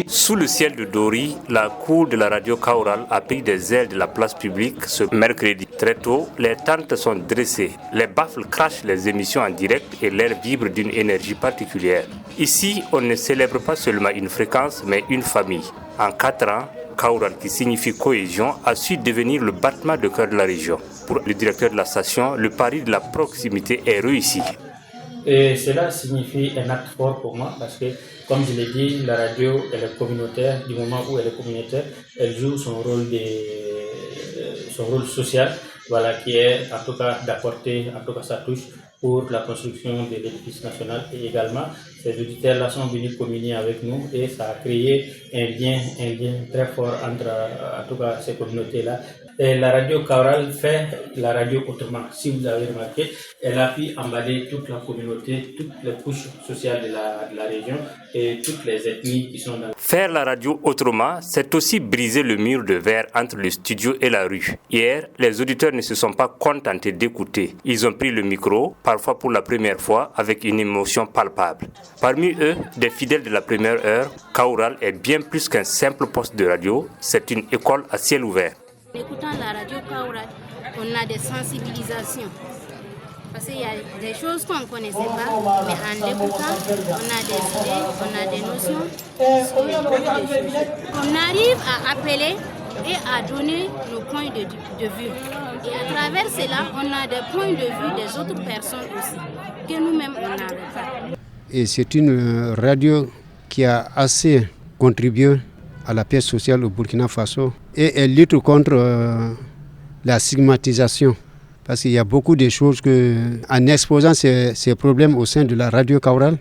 Sous le ciel de Dori, la cour de la radio Kaoural a pris des ailes de la place publique ce mercredi. Très tôt, les tentes sont dressées, les baffles crachent les émissions en direct et l'air vibre d'une énergie particulière. Ici, on ne célèbre pas seulement une fréquence, mais une famille. En 4 ans, Kaoural, qui signifie cohésion, a su devenir le battement de cœur de la région. Pour le directeur de la station, le pari de la proximité est réussi. Et cela signifie un acte fort pour moi parce que, comme je l'ai dit, la radio elle est communautaire. Du moment où elle est communautaire, elle joue son rôle social, voilà, qui est en tout cas d'apporter en tout cas sa touche pour la construction de l'édifice national. Et également, ces auditeurs-là sont venus communier avec nous et ça a créé un lien très fort entre en tout cas ces communautés-là. Et la radio Kaoural fait la radio autrement. Si vous avez remarqué, elle a pu emballer toute la communauté, toutes les couches sociales de la région et toutes les ethnies qui sont dans. Faire la radio autrement, c'est aussi briser le mur de verre entre le studio et la rue. Hier, les auditeurs ne se sont pas contentés d'écouter. Ils ont pris le micro, parfois pour la première fois, avec une émotion palpable. Parmi eux, des fidèles de la première heure, Kaoural est bien plus qu'un simple poste de radio, c'est une école à ciel ouvert. En écoutant la radio Kaoural, on a des sensibilisations. Parce qu'il y a des choses qu'on ne connaissait pas, mais en l'écoutant, on a des idées, on a des notions sur beaucoup de choses. On arrive à appeler et à donner nos points de vue. Et à travers cela, on a des points de vue des autres personnes aussi, que nous-mêmes on n'avait pas. Et c'est une radio qui a assez contribué à la paix sociale au Burkina Faso et elle lutte contre la stigmatisation. Parce qu'il y a beaucoup de choses en exposant ces problèmes au sein de la radio Kaoural,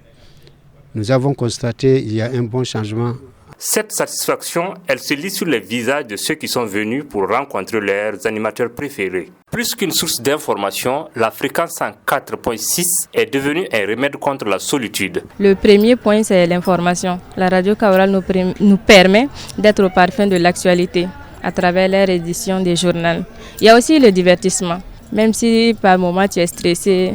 nous avons constaté qu'il y a un bon changement. Cette satisfaction, elle se lit sur les visages de ceux qui sont venus pour rencontrer leurs animateurs préférés. Plus qu'une source d'information, la fréquence 104.6 est devenue un remède contre la solitude. Le premier point, c'est l'information. La radio Kaoural nous permet d'être au parfum de l'actualité à travers leur édition des journaux. Il y a aussi le divertissement. Même si par moment tu es stressé,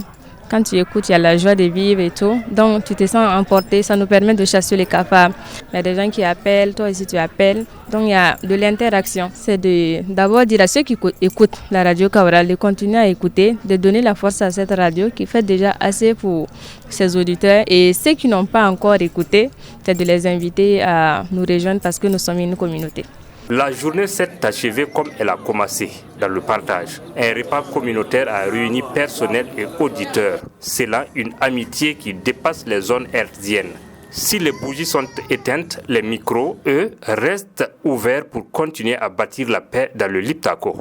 quand tu écoutes, il y a la joie de vivre et tout. Donc tu te sens emporté, ça nous permet de chasser les cafards. Il y a des gens qui appellent, toi aussi tu appelles. Donc il y a de l'interaction. C'est d'abord dire à ceux qui écoutent la radio Kaoural de continuer à écouter, de donner la force à cette radio qui fait déjà assez pour ses auditeurs. Et ceux qui n'ont pas encore écouté, c'est de les inviter à nous rejoindre parce que nous sommes une communauté. La journée s'est achevée comme elle a commencé, dans le partage. Un repas communautaire a réuni personnel et auditeurs. C'est là une amitié qui dépasse les zones hertziennes. Si les bougies sont éteintes, les micros, eux, restent ouverts pour continuer à bâtir la paix dans le Liptako.